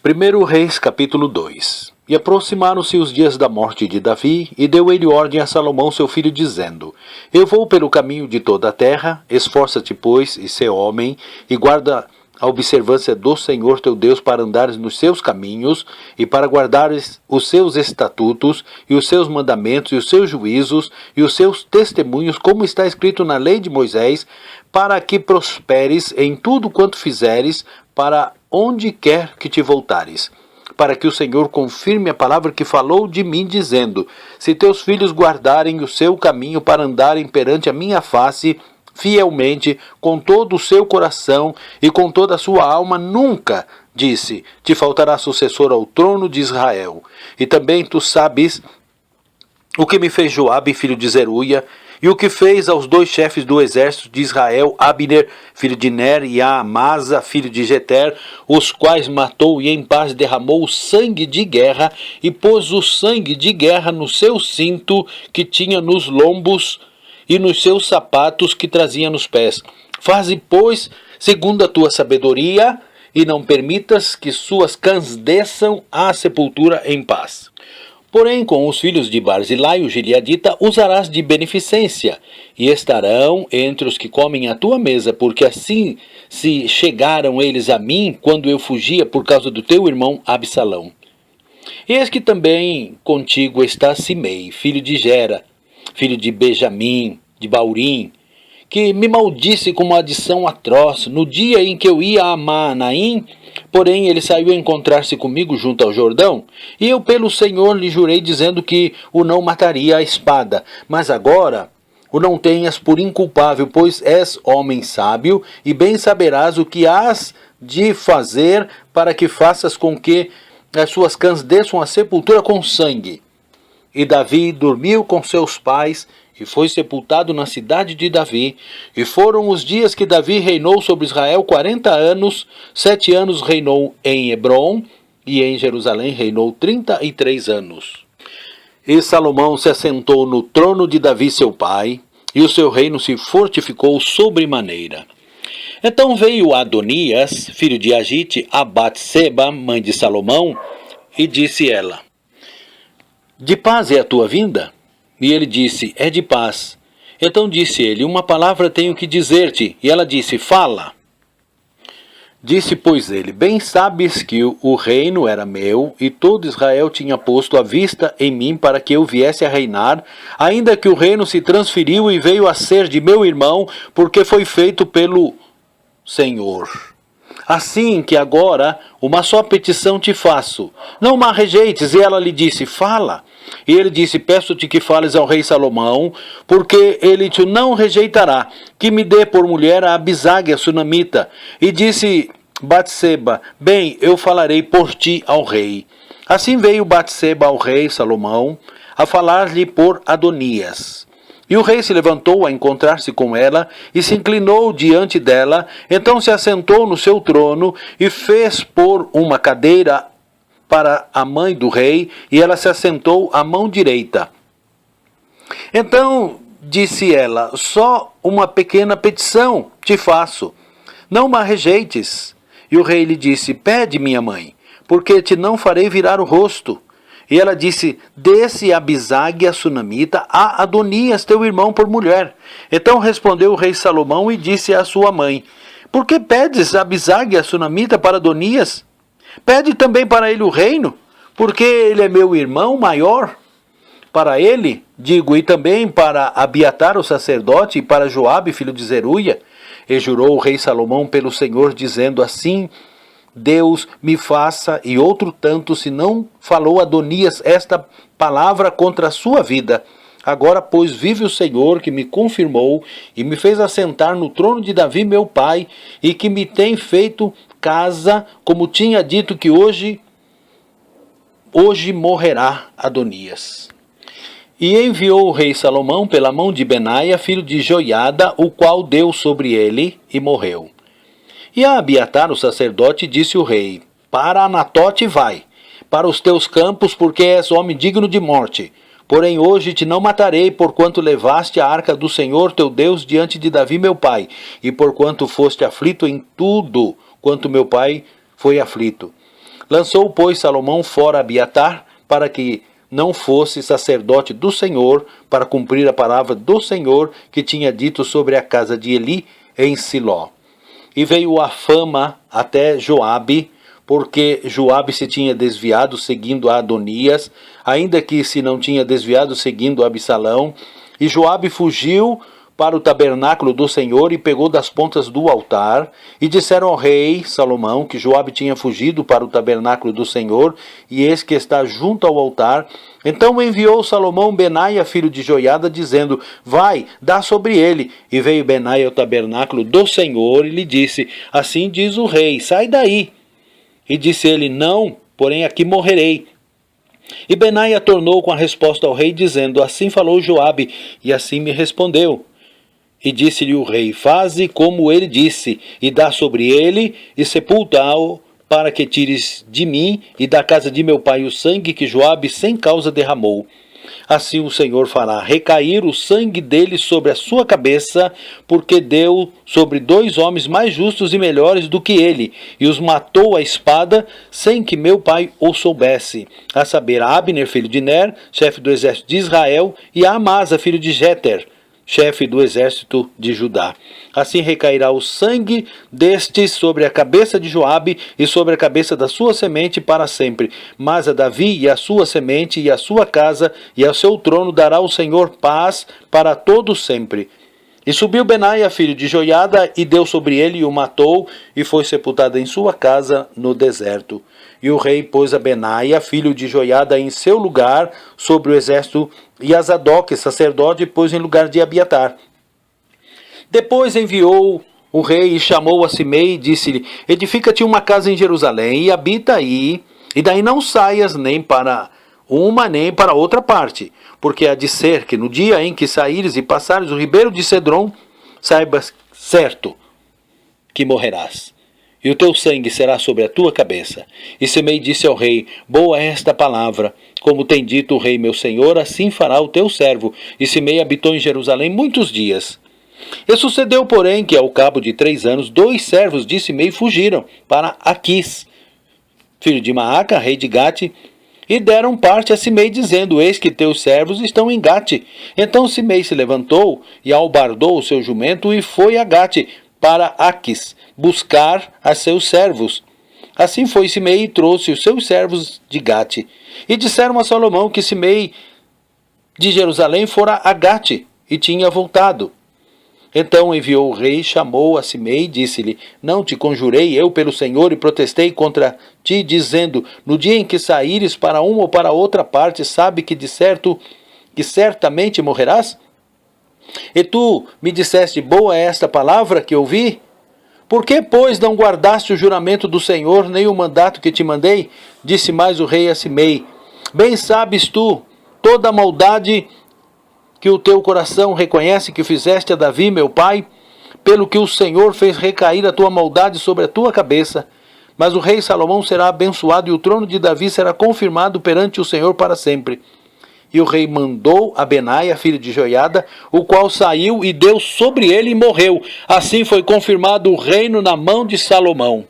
1 Reis capítulo 2. E aproximaram-se os dias da morte de Davi, e deu ele ordem a Salomão seu filho, dizendo: Eu vou pelo caminho de toda a terra, esforça-te, pois, e sê homem, e guarda a observância do Senhor teu Deus para andares nos seus caminhos, e para guardares os seus estatutos, e os seus mandamentos, e os seus juízos, e os seus testemunhos, como está escrito na lei de Moisés, para que prosperes em tudo quanto fizeres, para onde quer que te voltares, para que o Senhor confirme a palavra que falou de mim, dizendo: Se teus filhos guardarem o seu caminho para andarem perante a minha face, fielmente, com todo o seu coração e com toda a sua alma, nunca, disse, te faltará sucessor ao trono de Israel. E também tu sabes o que me fez Joabe, filho de Zeruia, e o que fez aos dois chefes do exército de Israel, Abner, filho de Ner, e a Amasa, filho de Jeter, os quais matou e em paz derramou o sangue de guerra, e pôs o sangue de guerra no seu cinto que tinha nos lombos, e nos seus sapatos que trazia nos pés. Faze, pois, segundo a tua sabedoria, e não permitas que suas cãs desçam à sepultura em paz. Porém, com os filhos de Barzilai, o gileadita, usarás de beneficência, e estarão entre os que comem à tua mesa, porque assim se chegaram eles a mim, quando eu fugia por causa do teu irmão Absalão. Eis que também contigo está Simei, filho de Gera, filho de Benjamim, de Baurim, que me maldisse com uma adição atroz, no dia em que eu ia a Maanaim. Porém, ele saiu a encontrar-se comigo junto ao Jordão, e eu pelo Senhor lhe jurei, dizendo que o não mataria a espada. Mas agora o não tenhas por inculpável, pois és homem sábio, e bem saberás o que hás de fazer para que faças com que as suas cãs desçam à sepultura com sangue. E Davi dormiu com seus pais, e foi sepultado na cidade de Davi. E foram os dias que Davi reinou sobre Israel 40 anos, 7 anos reinou em Hebrom, e em Jerusalém reinou 33 anos. E Salomão se assentou no trono de Davi seu pai, e o seu reino se fortificou sobremaneira. Então veio Adonias, filho de Agite, a Batseba, mãe de Salomão, e disse ela: De paz é a tua vinda? E ele disse: É de paz. Então disse ele: Uma palavra tenho que dizer-te. E ela disse: Fala. Disse, pois, ele: Bem sabes que o reino era meu, e todo Israel tinha posto a vista em mim para que eu viesse a reinar, ainda que o reino se transferiu e veio a ser de meu irmão, porque foi feito pelo Senhor. Assim que agora uma só petição te faço, não me rejeites. E ela lhe disse: Fala. E ele disse: Peço-te que fales ao rei Salomão, porque ele te não rejeitará, que me dê por mulher a Abisague, a sunamita. E disse Batseba: Bem, eu falarei por ti ao rei. Assim veio Batseba ao rei Salomão, a falar-lhe por Adonias. E o rei se levantou a encontrar-se com ela, e se inclinou diante dela. Então se assentou no seu trono, e fez pôr uma cadeira para a mãe do rei, e ela se assentou à mão direita. Então disse ela: Só uma pequena petição te faço, não me rejeites. E o rei lhe disse: Pede, minha mãe, porque te não farei virar o rosto. E ela disse: Dê-se Abisague, a sunamita, a Adonias, teu irmão, por mulher. Então respondeu o rei Salomão e disse à sua mãe: Por que pedes Abisague, a sunamita, para Adonias? Pede também para ele o reino, porque ele é meu irmão maior. Para ele, digo, e também para Abiatar o sacerdote, e para Joabe, filho de Zeruia. E jurou o rei Salomão pelo Senhor, dizendo: Assim Deus me faça, e outro tanto, se não falou Adonias esta palavra contra a sua vida. Agora, pois, vive o Senhor, que me confirmou e me fez assentar no trono de Davi meu pai, e que me tem feito casa, como tinha dito que hoje morrerá Adonias. E enviou o rei Salomão pela mão de Benaia, filho de Joiada, o qual deu sobre ele e morreu. E a Abiatar, o sacerdote, disse o rei: Para Anatote vai, para os teus campos, porque és homem digno de morte. Porém hoje te não matarei, porquanto levaste a arca do Senhor teu Deus diante de Davi meu pai, e porquanto foste aflito em tudo quanto meu pai foi aflito. Lançou, pois, Salomão fora Abiatar, para que não fosse sacerdote do Senhor, para cumprir a palavra do Senhor que tinha dito sobre a casa de Eli em Siló. E veio a fama até Joabe, porque Joabe se tinha desviado seguindo a Adonias, ainda que se não tinha desviado seguindo a Absalão. E Joabe fugiu para o tabernáculo do Senhor e pegou das pontas do altar. E disseram ao rei Salomão que Joabe tinha fugido para o tabernáculo do Senhor, e eis que está junto ao altar. Então enviou Salomão Benaia, filho de Joiada, dizendo: vai, dá sobre ele. E veio Benaia ao tabernáculo do Senhor e lhe disse: assim diz o rei, sai daí. E disse ele: não, porém aqui morrerei. E Benaia tornou com a resposta ao rei, dizendo: assim falou Joabe, e assim me respondeu. E disse-lhe o rei: faze como ele disse, e dá sobre ele, e sepulta-o, para que tires de mim e da casa de meu pai o sangue que Joabe sem causa derramou. Assim o Senhor fará recair o sangue dele sobre a sua cabeça, porque deu sobre 2 homens mais justos e melhores do que ele, e os matou à espada, sem que meu pai o soubesse, a saber, a Abner, filho de Ner, chefe do exército de Israel, e a Amasa, filho de Jeter, chefe do exército de Judá. Assim recairá o sangue destes sobre a cabeça de Joabe e sobre a cabeça da sua semente para sempre. Mas a Davi e a sua semente e a sua casa e ao seu trono dará o Senhor paz para todo sempre. E subiu Benaia, filho de Joiada, e deu sobre ele e o matou, e foi sepultado em sua casa no deserto. E o rei pôs a Benaia, filho de Joiada, em seu lugar sobre o exército, e a Zadok, sacerdote, pôs em lugar de Abiatar. Depois enviou o rei e chamou a Simei e disse-lhe: edifica-te uma casa em Jerusalém e habita aí, e daí não saias nem para uma nem para outra parte, porque há de ser que no dia em que saíres e passares o ribeiro de Cedron, saibas certo que morrerás, e o teu sangue será sobre a tua cabeça. E Simei disse ao rei: boa é esta palavra, como tem dito o rei meu senhor, assim fará o teu servo. E Simei habitou em Jerusalém muitos dias. E sucedeu, porém, que ao cabo de 3 anos, 2 servos de Simei fugiram para Aquis, filho de Maaca, rei de Gate, e deram parte a Simei, dizendo: eis que teus servos estão em Gate. Então Simei se levantou e albardou o seu jumento e foi a Gate, para Aquis, buscar a seus servos. Assim foi Simei e trouxe os seus servos de Gate. E disseram a Salomão que Simei de Jerusalém fora a Gate e tinha voltado. Então enviou o rei, chamou a Simei e disse-lhe: não te conjurei eu pelo Senhor e protestei contra ti, dizendo: no dia em que saíres para uma ou para outra parte, sabe que de certo que certamente morrerás? E tu me disseste: boa é esta palavra que ouvi? Por que, pois, não guardaste o juramento do Senhor, nem o mandato que te mandei? Disse mais o rei a Simei: bem sabes tu toda a maldade que o teu coração reconhece que fizeste a Davi, meu pai, pelo que o Senhor fez recair a tua maldade sobre a tua cabeça. Mas o rei Salomão será abençoado e o trono de Davi será confirmado perante o Senhor para sempre. E o rei mandou a Benaia, filho de Joiada, o qual saiu e deu sobre ele e morreu. Assim foi confirmado o reino na mão de Salomão.